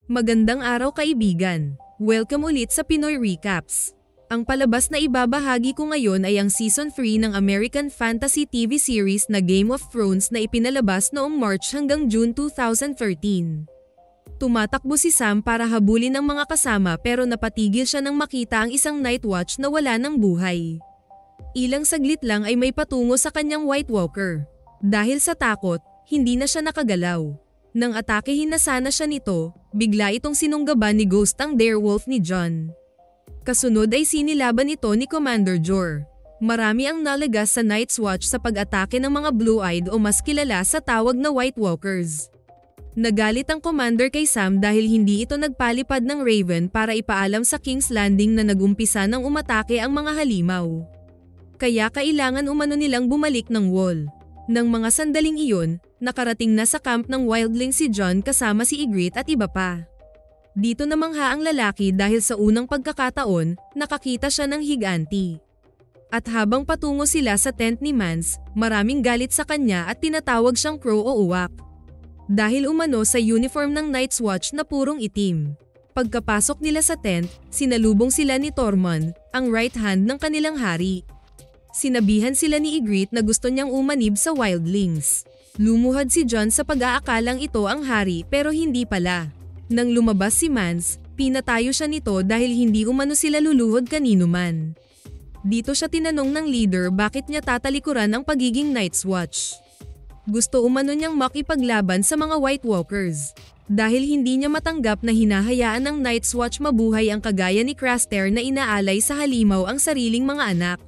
Magandang araw kaibigan! Welcome ulit sa Pinoy Recaps. Ang palabas na ibabahagi ko ngayon ay ang Season 3 ng American Fantasy TV series na Game of Thrones na ipinalabas noong March hanggang June 2013. Tumatakbo si Sam para habulin ang mga kasama pero napatigil siya nang makita ang isang Night Watch na wala ng buhay. Ilang saglit lang ay may patungo sa kanyang White Walker. Dahil sa takot, hindi na siya nakagalaw. Nang atakehin na sana siya nito, bigla itong sinunggaban ni Ghost ang direwolf ni Jon. Kasunod ay sinilaban ito ni Commander Jor. Marami ang nalagas sa Night's Watch sa pag-atake ng mga Blue-Eyed o mas kilala sa tawag na White Walkers. Nagalit ang commander kay Sam dahil hindi ito nagpalipad ng Raven para ipaalam sa King's Landing na nagumpisa ng umatake ang mga halimaw. Kaya kailangan umano nilang bumalik ng wall. Nang mga sandaling iyon, nakarating na sa camp ng wildling si Jon kasama si Ygritte at iba pa. Dito namangha ang lalaki dahil sa unang pagkakataon, nakakita siya ng higanti. At habang patungo sila sa tent ni Mance, maraming galit sa kanya at tinatawag siyang crow o uwak. Dahil umano sa uniform ng Night's Watch na purong itim. Pagkapasok nila sa tent, sinalubong sila ni Tormund, ang right hand ng kanilang hari. Sinabihan sila ni Ygritte na gusto niyang umanib sa wildlings. Lumuhad si Jon sa pag-aakalang ito ang hari pero hindi pala. Nang lumabas si Mance, pinatayo siya nito dahil hindi umano sila luluhod kanino man. Dito siya tinanong ng leader bakit niya tatalikuran ang pagiging Night's Watch. Gusto umano niyang makipaglaban sa mga White Walkers. Dahil hindi niya matanggap na hinahayaan ng Night's Watch mabuhay ang kagaya ni Craster na inaalay sa halimaw ang sariling mga anak.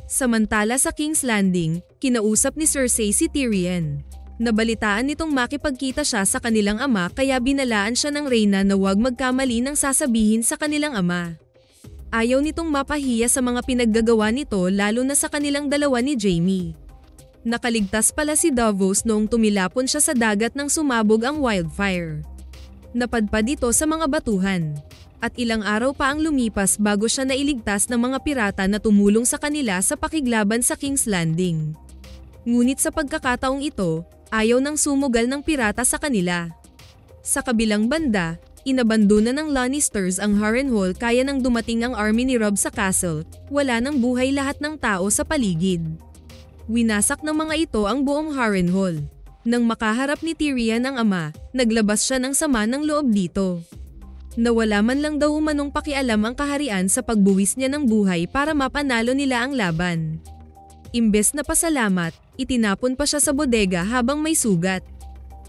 Samantala sa King's Landing, kinausap ni Cersei si Tyrion. Nabalitaan nitong makipagkita siya sa kanilang ama kaya binalaan siya ng reyna na huwag magkamali ng sasabihin sa kanilang ama. Ayaw nitong mapahiya sa mga pinaggagawa nito lalo na sa kanilang dalawa ni Jaime. Nakaligtas pala si Davos noong tumilapon siya sa dagat nang sumabog ang wildfire. Napadpad ito sa mga batuhan. At ilang araw pa ang lumipas bago siya nailigtas ng mga pirata na tumulong sa kanila sa pakiglaban sa King's Landing. Ngunit sa pagkakataong ito, ayaw nang sumugal ng pirata sa kanila. Sa kabilang banda, inabandona ng Lannisters ang Harrenhal kaya nang dumating ang army ni Robb sa castle, wala nang buhay lahat ng tao sa paligid. Winasak ng mga ito ang buong Harrenhal. Nang makaharap ni Tyrion ang ama, naglabas siya ng sama ng loob dito. Nawala man lang daw umanong pakialam ang kaharian sa pagbuwis niya ng buhay para mapanalo nila ang laban. Imbes na pasalamat, itinapon pa siya sa bodega habang may sugat.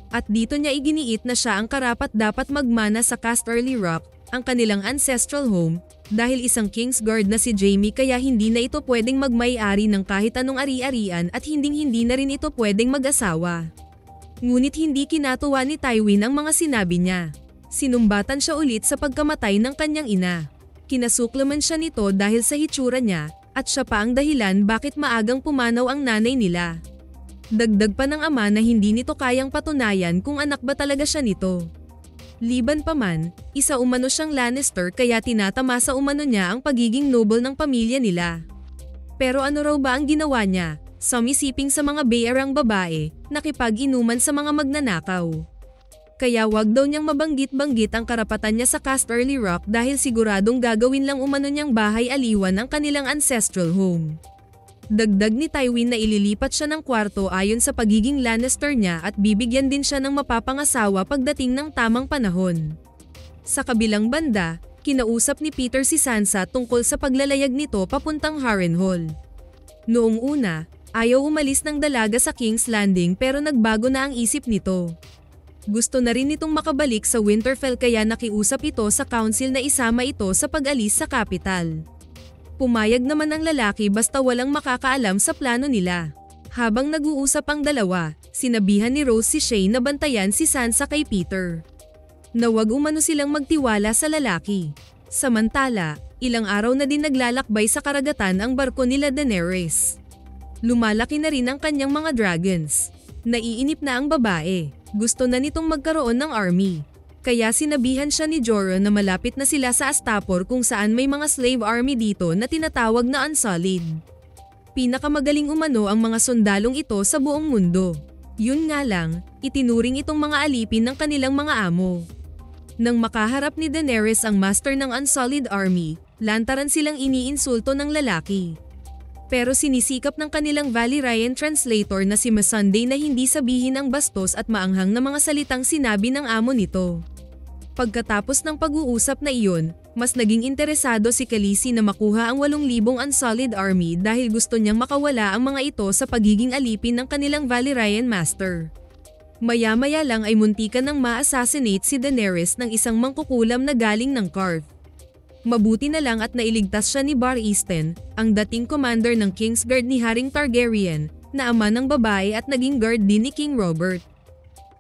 At dito niya iginiit na siya ang karapat-dapat magmana sa Casterly Rock, ang kanilang ancestral home, dahil isang Kingsguard na si Jaime kaya hindi na ito pwedeng magmay-ari ng kahit anong ari-arian at hinding-hindi na rin ito pwedeng mag-asawa. Ngunit hindi kinatuwa ni Tywin ang mga sinabi niya. Sinumbatan siya ulit sa pagkamatay ng kanyang ina. Kinasuklaman siya nito dahil sa hitsura niya, at siya pa ang dahilan bakit maagang pumanaw ang nanay nila. Dagdag pa ng ama na hindi nito kayang patunayan kung anak ba talaga siya nito. Liban pa man, isa umano siyang Lannister kaya tinatamasa umano niya ang pagiging noble ng pamilya nila. Pero ano raw ba ang ginawa niya? Sumisiping sa mga bayarang babae, nakipag-inuman sa mga magnanakaw. Kaya wag daw niyang mabanggit-banggit ang karapatan niya sa Casterly Rock dahil siguradong gagawin lang umano niyang bahay aliwan ang kanilang ancestral home. Dagdag ni Tywin na ililipat siya ng kwarto ayon sa pagiging Lannister niya at bibigyan din siya ng mapapangasawa pagdating ng tamang panahon. Sa kabilang banda, kinausap ni Peter si Sansa tungkol sa paglalayag nito papuntang Harrenhal. Noong una, ayaw umalis ng dalaga sa King's Landing pero nagbago na ang isip nito. Gusto na rin itong makabalik sa Winterfell kaya nakiusap ito sa council na isama ito sa pag-alis sa capital. Pumayag naman ang lalaki basta walang makakaalam sa plano nila. Habang nag-uusap ang dalawa, sinabihan ni Rose si Shae na bantayan si Sansa kay Peter. Na wag umano silang magtiwala sa lalaki. Samantala, ilang araw na din naglalakbay sa karagatan ang barko nila Daenerys. Lumalaki na rin ang kanyang mga dragons. Naiinip na ang babae. Gusto na nitong magkaroon ng army. Kaya sinabihan siya ni Jorah na malapit na sila sa Astapor kung saan may mga slave army dito na tinatawag na Unsullied. Pinakamagaling umano ang mga sundalong ito sa buong mundo. Yun nga lang, itinuring itong mga alipin ng kanilang mga amo. Nang makaharap ni Daenerys ang master ng Unsullied Army, lantaran silang iniinsulto ng lalaki. Pero sinisikap ng kanilang Valyrian translator na si Missandei na hindi sabihin ang bastos at maanghang na mga salitang sinabi ng amo nito. Pagkatapos ng pag-uusap na iyon, mas naging interesado si Khaleesi na makuha ang 8,000 Unsullied Army dahil gusto niyang makawala ang mga ito sa pagiging alipin ng kanilang Valyrian master. Maya-maya lang ay muntikan ng ma-assassinate si Daenerys ng isang mangkukulam na galing ng Qarth. Mabuti na lang at nailigtas siya ni Bar Easton, ang dating commander ng Kingsguard ni Haring Targaryen, na ama ng babae at naging guard din ni King Robert.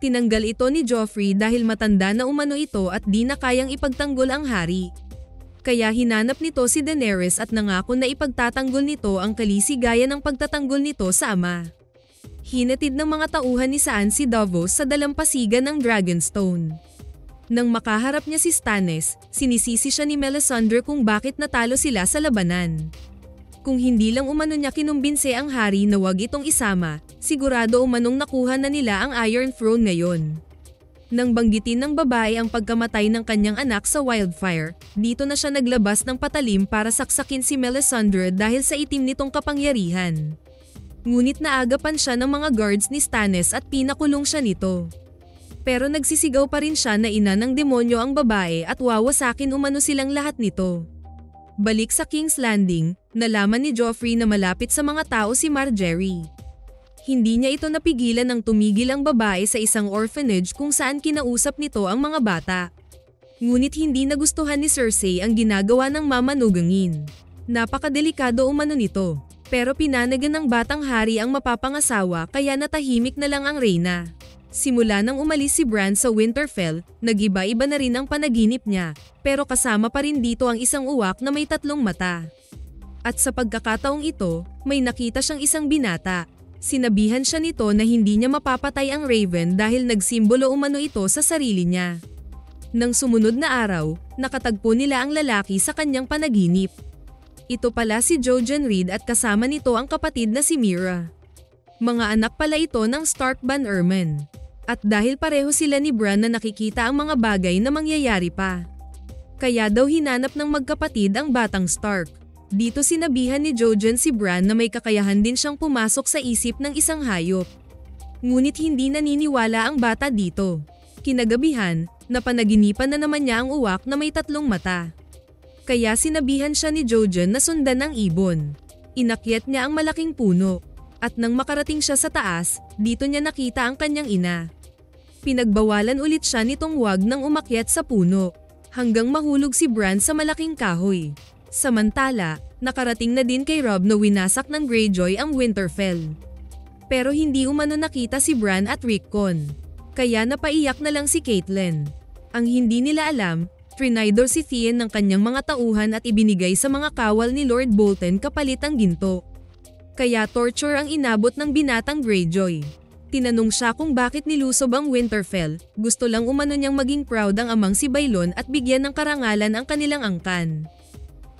Tinanggal ito ni Joffrey dahil matanda na umano ito at di na kayang ipagtanggol ang hari. Kaya hinanap nito si Daenerys at nangako na ipagtatanggol nito ang Khaleesi gaya ng pagtatanggol nito sa ama. Hinatid ng mga tauhan ni Saan si Davos sa dalampasigan ng Dragonstone. Nang makaharap niya si Stannis, sinisisi siya ni Melisandre kung bakit natalo sila sa labanan. Kung hindi lang umano niya kinumbinse ang hari na wag itong isama, sigurado umanong nakuha na nila ang Iron Throne ngayon. Nang banggitin ng babae ang pagkamatay ng kanyang anak sa wildfire, dito na siya naglabas ng patalim para saksakin si Melisandre dahil sa itim nitong kapangyarihan. Ngunit naagapan siya ng mga guards ni Stannis at pinakulong siya nito. Pero nagsisigaw pa rin siya na ina ng demonyo ang babae at wawasakin umano silang lahat nito. Balik sa King's Landing, nalaman ni Joffrey na malapit sa mga tao si Margaery. Hindi niya ito napigilan nang tumigil ang babae sa isang orphanage kung saan kinausap nito ang mga bata. Ngunit hindi nagustuhan ni Cersei ang ginagawa ng Mama Nugangin. Napakadelikado umano nito. Pero pinanagan ng batang hari ang mapapangasawa kaya natahimik na lang ang reyna. Simula nang umalis si Bran sa Winterfell, nag-iba-iba na rin ang panaginip niya, pero kasama pa rin dito ang isang uwak na may 3 mata. At sa pagkakataong ito, may nakita siyang isang binata. Sinabihan siya nito na hindi niya mapapatay ang Raven dahil nagsimbolo umano ito sa sarili niya. Nang sumunod na araw, nakatagpo nila ang lalaki sa kanyang panaginip. Ito pala si Jojen Reed at kasama nito ang kapatid na si Meera. Mga anak pala ito ng Stark Ban Erman. At dahil pareho sila ni Bran na nakikita ang mga bagay na mangyayari pa. Kaya daw hinanap ng magkapatid ang batang Stark. Dito sinabihan ni Jojen si Bran na may kakayahan din siyang pumasok sa isip ng isang hayop. Ngunit hindi naniniwala ang bata dito. Kinagabihan, napanaginipan na naman niya ang uwak na may 3 mata. Kaya sinabihan siya ni Jojen na sundan ang ibon. Inakyat niya ang malaking puno. At nang makarating siya sa taas, dito niya nakita ang kanyang ina. Pinagbawalan ulit siya nitong wag nang umakyat sa puno. Hanggang mahulog si Bran sa malaking kahoy. Samantala, nakarating na din kay Robb na winasak ng Greyjoy ang Winterfell. Pero hindi umano nakita si Bran at Rickon. Kaya napaiyak na lang si Catelyn. Ang hindi nila alam, trinidor si Theon ng kanyang mga tauhan at ibinigay sa mga kawal ni Lord Bolton kapalit ang ginto. Kaya torture ang inabot ng binatang Greyjoy. Tinanong siya kung bakit nilusob ang Winterfell, gusto lang umano niyang maging proud ang amang si Baelon at bigyan ng karangalan ang kanilang angkan.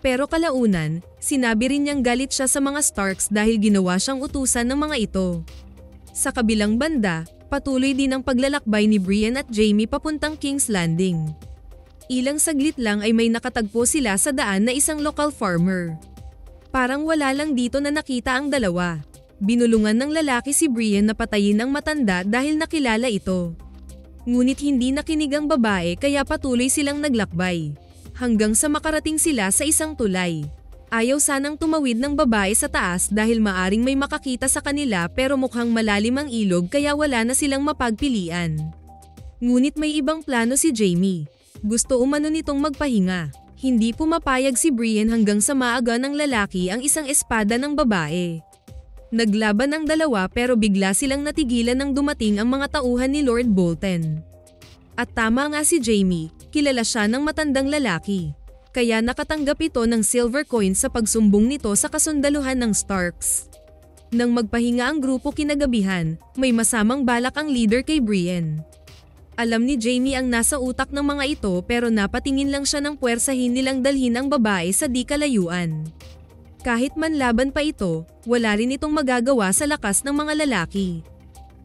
Pero kalaunan, sinabi rin niyang galit siya sa mga Starks dahil ginawa siyang utusan ng mga ito. Sa kabilang banda, patuloy din ang paglalakbay ni Brienne at Jaime papuntang King's Landing. Ilang saglit lang ay may nakatagpo sila sa daan na isang local farmer. Parang wala lang dito na nakita ang dalawa. Binulungan ng lalaki si Brienne na patayin ang matanda dahil nakilala ito. Ngunit hindi nakinig ang babae kaya patuloy silang naglakbay. Hanggang sa makarating sila sa isang tulay. Ayaw sanang tumawid ng babae sa taas dahil maaring may makakita sa kanila pero mukhang malalim ang ilog kaya wala na silang mapagpilian. Ngunit may ibang plano si Jaime. Gusto umano nitong magpahinga. Hindi pumapayag si Brienne hanggang sa maaga ng lalaki ang isang espada ng babae. Naglaban ang dalawa pero bigla silang natigilan nang dumating ang mga tauhan ni Lord Bolton. At tama nga si Jaime, kilala siya ng matandang lalaki. Kaya nakatanggap ito ng silver coin sa pagsumbong nito sa kasundaluhan ng Starks. Nang magpahinga ang grupo kinagabihan, may masamang balak ang leader kay Brienne. Alam ni Jaime ang nasa utak ng mga ito pero napatingin lang siya ng puwersahin nilang dalhin ang babae sa di kalayuan. Kahit man laban pa ito, wala rin itong magagawa sa lakas ng mga lalaki.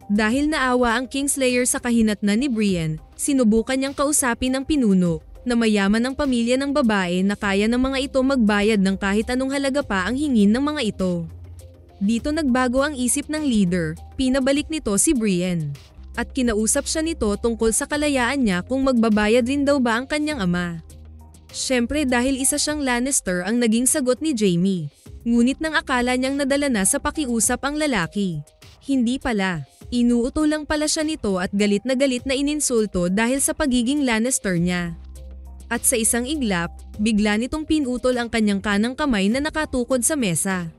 Dahil naawa ang Kingslayer sa kahinatnan ni Brienne, Sinubukan niyang kausapin ang pinuno, na mayaman ang pamilya ng babae na kaya ng mga ito magbayad ng kahit anong halaga pa ang hingin ng mga ito. Dito nagbago ang isip ng leader, pinabalik nito si Brienne. At kinausap siya nito tungkol sa kalayaan niya kung magbabayad rin daw ba ang kanyang ama. Siyempre dahil isa siyang Lannister ang naging sagot ni Jaime. Ngunit nang akala niyang nadala na sa pakiusap ang lalaki. Hindi pala. Inuuto lang pala siya nito at galit na ininsulto dahil sa pagiging Lannister niya. At sa isang iglap, bigla nitong pinutol ang kanyang kanang kamay na nakatukod sa mesa.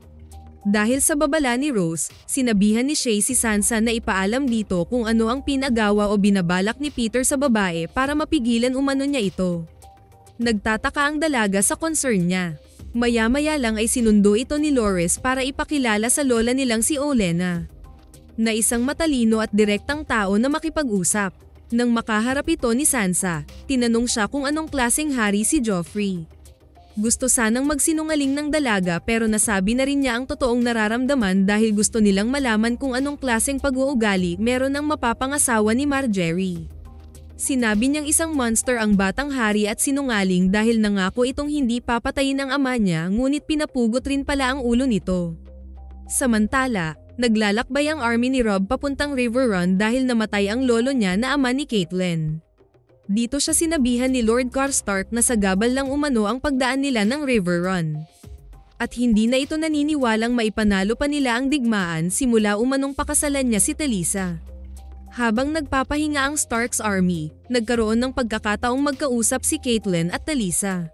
Dahil sa babala ni Rose, sinabihan ni Shae si Sansa na ipaalam dito kung ano ang pinagawa o binabalak ni Peter sa babae para mapigilan umano niya ito. Nagtataka ang dalaga sa concern niya. Maya-maya lang ay sinundo ito ni Loras para ipakilala sa lola nilang si Olenna. Na isang matalino at direktang tao na makipag-usap. Nang makaharap ito ni Sansa, tinanong siya kung anong klaseng hari si Joffrey. Gusto sanang magsinungaling ng dalaga pero nasabi na rin niya ang totoong nararamdaman dahil gusto nilang malaman kung anong klaseng pag-uugali meron ng mapapangasawa ni Margaery. Sinabi niyang isang monster ang batang hari at sinungaling dahil nangako itong hindi papatayin ang ama niya ngunit pinapugot rin pala ang ulo nito. Samantala, naglalakbay ang army ni Robb papuntang Riverrun dahil namatay ang lolo niya na ama ni Catelyn. Dito siya sinabihan ni Lord Karstark na sa gabal lang umano ang pagdaan nila ng Riverrun. At hindi na ito naniniwalang maipanalo pa nila ang digmaan simula umanong pakasalan niya si Talisa. Habang nagpapahinga ang Stark's army, nagkaroon ng pagkakataong magkausap si Catelyn at Talisa.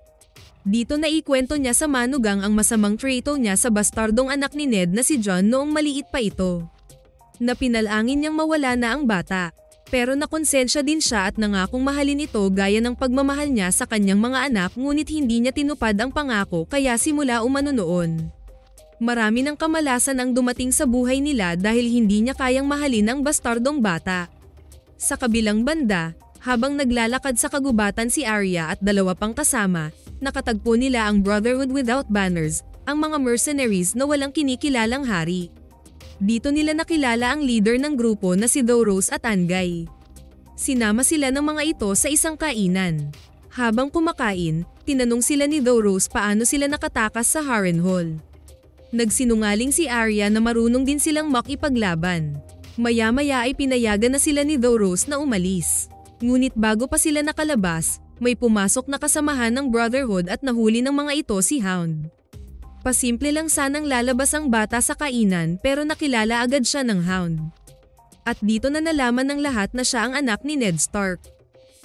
Dito naikwento niya sa manugang ang masamang trato niya sa bastardong anak ni Ned na si Jon noong maliit pa ito. Napinalangin niyang mawala na ang bata, pero nakonsensya din siya at nangakong mahalin ito gaya ng pagmamahal niya sa kanyang mga anak ngunit hindi niya tinupad ang pangako kaya simula umano noon. Marami ng kamalasan ang dumating sa buhay nila dahil hindi niya kayang mahalin ang bastardong bata. Sa kabilang banda, habang naglalakad sa kagubatan si Arya at dalawa pang kasama, nakatagpo nila ang Brotherhood Without Banners, ang mga mercenaries na walang kinikilalang hari. Dito nila nakilala ang leader ng grupo na si Thoros at Angay. Sinama sila ng mga ito sa isang kainan. Habang kumakain, tinanong sila ni Thoros paano sila nakatakas sa Harrenhal. Nagsinungaling si Arya na marunong din silang makipaglaban. Maya-maya ay pinayagan na sila ni Thoros na umalis. Ngunit bago pa sila nakalabas, may pumasok na kasamahan ng Brotherhood at nahuli ng mga ito si Hound. Pasimple lang sanang lalabas ang bata sa kainan pero nakilala agad siya ng Hound. At dito na nalaman ng lahat na siya ang anak ni Ned Stark.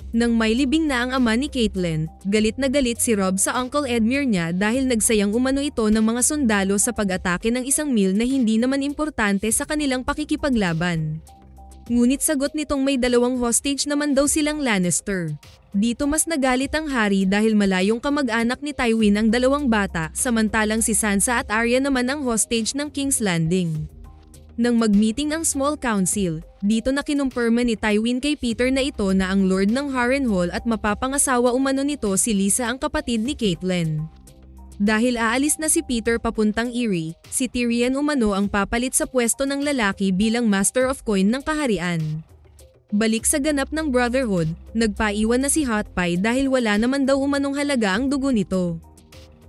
Nang may libing na ang ama ni Catelyn, galit na galit si Robb sa Uncle Edmure niya dahil nagsayang umano ito ng mga sundalo sa pag-atake ng isang meal na hindi naman importante sa kanilang pakikipaglaban. Ngunit sagot nitong may dalawang hostage naman daw silang Lannister. Dito mas nagalit ang hari dahil malayong kamag-anak ni Tywin ang dalawang bata samantalang si Sansa at Arya naman ang hostage ng King's Landing. Nang mag-meeting ang Small Council, dito na kinumpirma ni Tywin kay Peter na ito na ang Lord ng Harrenhal at mapapangasawa umano nito si Lysa ang kapatid ni Catelyn. Dahil aalis na si Peter papuntang Eyrie, si Tyrion umano ang papalit sa pwesto ng lalaki bilang Master of Coin ng kaharian. Balik sa ganap ng Brotherhood, nagpaiwan na si Hot Pie dahil wala naman daw umanong halaga ang dugo nito.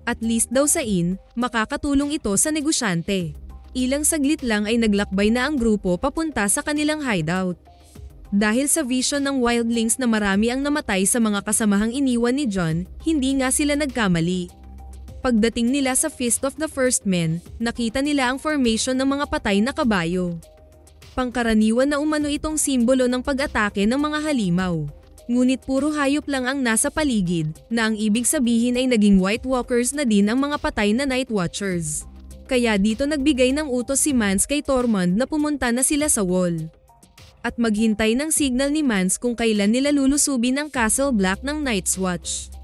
At least daw sa inn, makakatulong ito sa negosyante. Ilang saglit lang ay naglakbay na ang grupo papunta sa kanilang hideout. Dahil sa vision ng wildlings na marami ang namatay sa mga kasamahang iniwan ni Jon, hindi nga sila nagkamali. Pagdating nila sa Feast of the First Men, nakita nila ang formation ng mga patay na kabayo. Pangkaraniwan na umano itong simbolo ng pag-atake ng mga halimaw. Ngunit puro hayop lang ang nasa paligid, na ang ibig sabihin ay naging White Walkers na din ang mga patay na Night Watchers. Kaya dito nagbigay ng utos si Mance kay Tormund na pumunta na sila sa wall. At maghintay ng signal ni Mance kung kailan nila lulusubin ang Castle Black ng Night's Watch.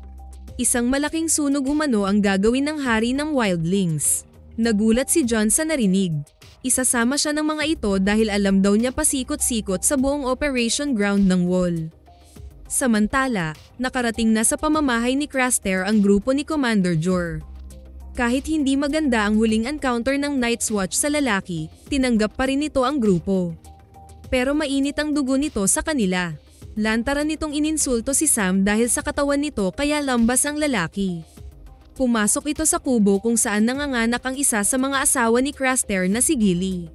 Isang malaking sunog umano ang gagawin ng hari ng wildlings. Nagulat si Jon sa narinig. Isasama siya ng mga ito dahil alam daw niya pasikot-sikot sa buong operation ground ng wall. Samantala, nakarating na sa pamamahay ni Craster ang grupo ni Commander Jor. Kahit hindi maganda ang huling encounter ng Night's Watch sa lalaki, tinanggap pa rin nito ang grupo. Pero mainit ang dugo nito sa kanila. Lantaran nitong ininsulto si Sam dahil sa katawan nito kaya lambas ang lalaki. Pumasok ito sa kubo kung saan nanganganak ang isa sa mga asawa ni Craster na si Gilly.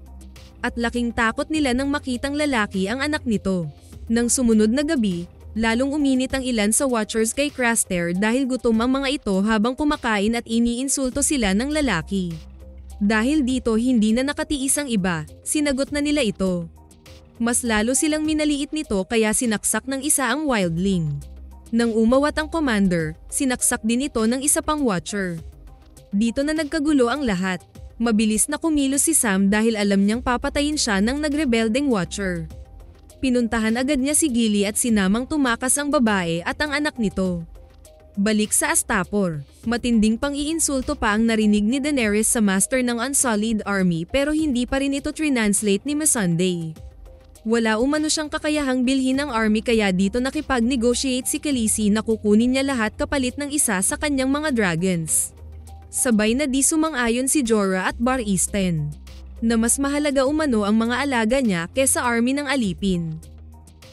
At laking takot nila nang makitang lalaki ang anak nito. Nang sumunod na gabi, lalong uminit ang ilan sa watchers kay Craster dahil gutom ang mga ito habang kumakain at iniinsulto sila ng lalaki. Dahil dito hindi na nakatiis ang iba, sinagot na nila ito. Mas lalo silang minaliit nito kaya sinaksak ng isa ang wildling. Nang umawat ang commander, sinaksak din ito ng isa pang watcher. Dito na nagkagulo ang lahat. Mabilis na kumilos si Sam dahil alam niyang papatayin siya ng nagrebeldeng watcher. Pinuntahan agad niya si Gilly at sinamang tumakas ang babae at ang anak nito. Balik sa Astapor, matinding pang-iinsulto pa ang narinig ni Daenerys sa master ng Unsullied Army pero hindi pa rin ito translate ni Missandei. Wala umano siyang kakayahang bilhin ng army kaya dito nakipag-negotiate si Khaleesi na kukunin niya lahat kapalit ng isa sa kanyang mga dragons. Sabay na di sumang-ayon si Jorah at Bar Easton, na mas mahalaga umano ang mga alaga niya kesa army ng alipin.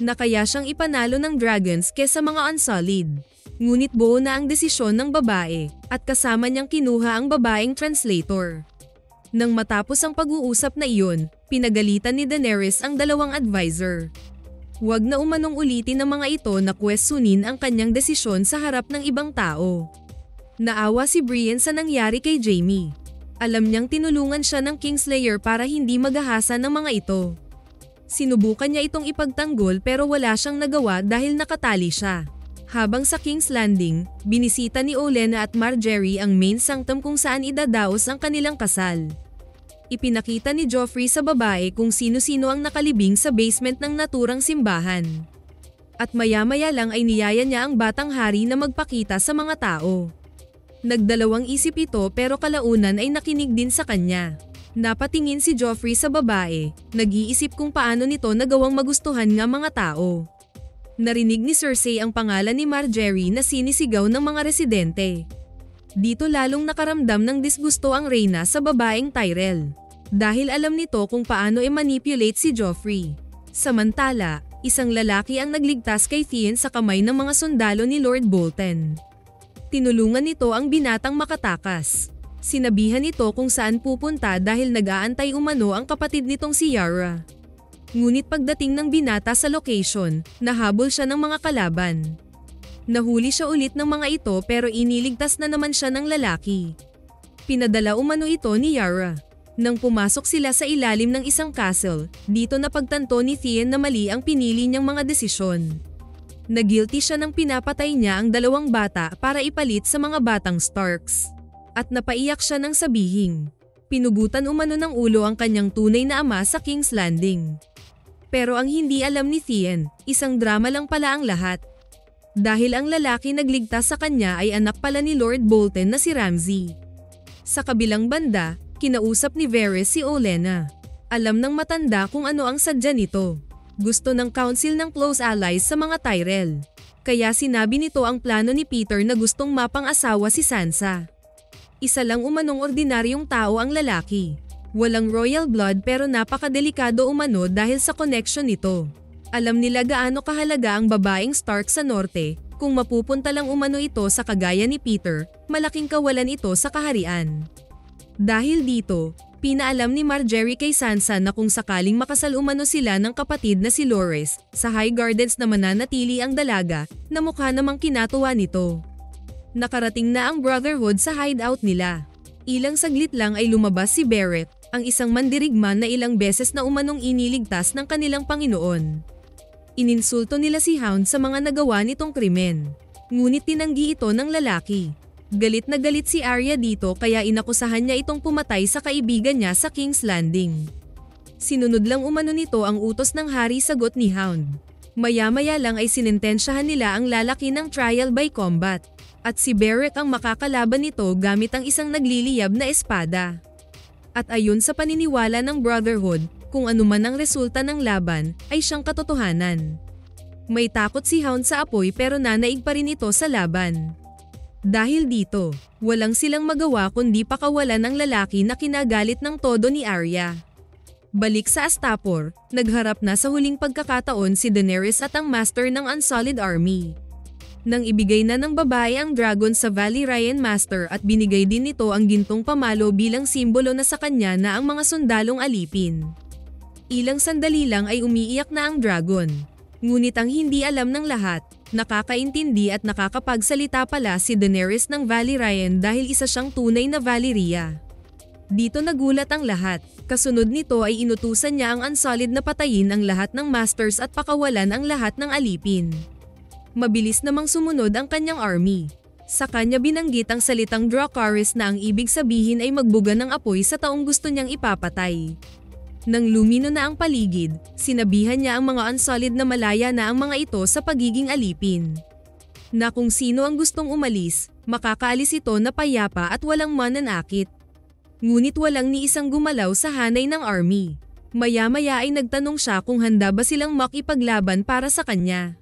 Na kaya siyang ipanalo ng dragons kesa mga Unsullied. Ngunit buo na ang desisyon ng babae, at kasama niyang kinuha ang babaeng translator. Nang matapos ang pag-uusap na iyon, pinagalitan ni Daenerys ang dalawang advisor. Huwag na umanong ulitin ng mga ito na questionin ang kanyang desisyon sa harap ng ibang tao. Naawa si Brienne sa nangyari kay Jaime. Alam niyang tinulungan siya ng Kingslayer para hindi magahasa ng mga ito. Sinubukan niya itong ipagtanggol pero wala siyang nagawa dahil nakatali siya. Habang sa King's Landing, binisita ni Olenna at Margaery ang main sanctum kung saan idadaos ang kanilang kasal. Ipinakita ni Joffrey sa babae kung sino-sino ang nakalibing sa basement ng naturang simbahan. At maya-maya lang ay niyaya niya ang batang hari na magpakita sa mga tao. Nagdalawang isip ito pero kalaunan ay nakinig din sa kanya. Napatingin si Joffrey sa babae, nag-iisip kung paano nito nagawang magustuhan ng mga tao. Narinig ni Cersei ang pangalan ni Margaery na sinisigaw ng mga residente. Dito lalong nakaramdam ng disgusto ang reyna sa babaeng Tyrell. Dahil alam nito kung paano i-manipulate si Joffrey. Samantala, isang lalaki ang nagligtas kay Theon sa kamay ng mga sundalo ni Lord Bolton. Tinulungan nito ang binatang makatakas. Sinabihan nito kung saan pupunta dahil nag-aantay umano ang kapatid nitong si Yara. Ngunit pagdating ng binata sa location, nahabol siya ng mga kalaban. Nahuli siya ulit ng mga ito pero iniligtas na naman siya ng lalaki. Pinadala umano ito ni Yara. Nang pumasok sila sa ilalim ng isang castle, dito napagtanto ni Theon na mali ang pinili niyang mga desisyon. Nagilty siya ng pinapatay niya ang dalawang bata para ipalit sa mga batang Starks. At napaiyak siya ng sabihing. Pinugutan umano ng ulo ang kanyang tunay na ama sa King's Landing. Pero ang hindi alam ni Theon, isang drama lang pala ang lahat. Dahil ang lalaki nagligtas sa kanya ay anak pala ni Lord Bolton na si Ramsay. Sa kabilang banda, kinausap ni Varys si Olenna. Alam ng matanda kung ano ang sadya nito. Gusto ng council ng close allies sa mga Tyrell. Kaya sinabi nito ang plano ni Peter na gustong mapang-asawa si Sansa. Isa lang umanong ordinaryong tao ang lalaki. Walang royal blood pero napakadelikado umano dahil sa connection nito. Alam nila gaano kahalaga ang babaeng Stark sa norte, kung mapupunta lang umano ito sa kagaya ni Peter, malaking kawalan ito sa kaharian. Dahil dito, pinaalam ni Margaery kay Sansa na kung sakaling makasal umano sila ng kapatid na si Loras, sa High Gardens na mananatili ang dalaga, na mukha namang kinatuwa nito. Nakarating na ang Brotherhood sa hideout nila. Ilang saglit lang ay lumabas si Barrett, ang isang mandirigman na ilang beses na umanong iniligtas ng kanilang Panginoon. Ininsulto nila si Hound sa mga nagawa nitong krimen. Ngunit tinanggi ito ng lalaki. Galit na galit si Arya dito kaya inakusahan niya itong pumatay sa kaibigan niya sa King's Landing. Sinunod lang umano nito ang utos ng hari sagot ni Hound. Maya-maya lang ay sinintensyahan nila ang lalaki ng trial by combat. At si Beric ang makakalaban nito gamit ang isang nagliliyab na espada. At ayon sa paniniwala ng Brotherhood, kung anuman ang resulta ng laban, ay siyang katotohanan. May takot si Hound sa apoy pero nanaig pa rin ito sa laban. Dahil dito, walang silang magawa kundi pakawalan ng lalaki na kinagalit ng todo ni Arya. Balik sa Astapor, nagharap na sa huling pagkakataon si Daenerys at ang master ng Unsullied Army. Nang ibigay na ng babae ang dragon sa Valyrian Master at binigay din nito ang gintong pamalo bilang simbolo na sa kanya na ang mga sundalong alipin. Ilang sandali lang ay umiiyak na ang dragon. Ngunit ang hindi alam ng lahat, nakakaintindi at nakakapagsalita pala si Daenerys ng Valyrian dahil isa siyang tunay na Valyria. Dito nagulat ang lahat, kasunod nito ay inutusan niya ang Unsullied na patayin ang lahat ng masters at pakawalan ang lahat ng alipin. Mabilis namang sumunod ang kanyang army. Sa kanya binanggit ang salitang Dracarys na ang ibig sabihin ay magbuga ng apoy sa taong gusto niyang ipapatay. Nang lumino na ang paligid, sinabihan niya ang mga Unsullied na malaya na ang mga ito sa pagiging alipin. Na kung sino ang gustong umalis, makakaalis ito na payapa at walang mananakit. Ngunit walang ni isang gumalaw sa hanay ng army. Maya-maya ay nagtanong siya kung handa ba silang makipaglaban para sa kanya.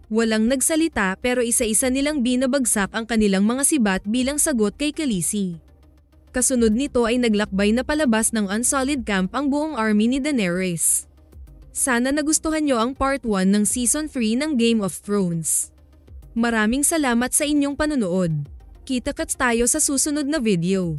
Walang nagsalita pero isa-isa nilang binabagsak ang kanilang mga sibat bilang sagot kay Khaleesi. Kasunod nito ay naglakbay na palabas ng Unsullied Camp ang buong army ni Daenerys. Sana nagustuhan nyo ang part 1 ng Season 3 ng Game of Thrones. Maraming salamat sa inyong panonood. Kita-kits tayo sa susunod na video.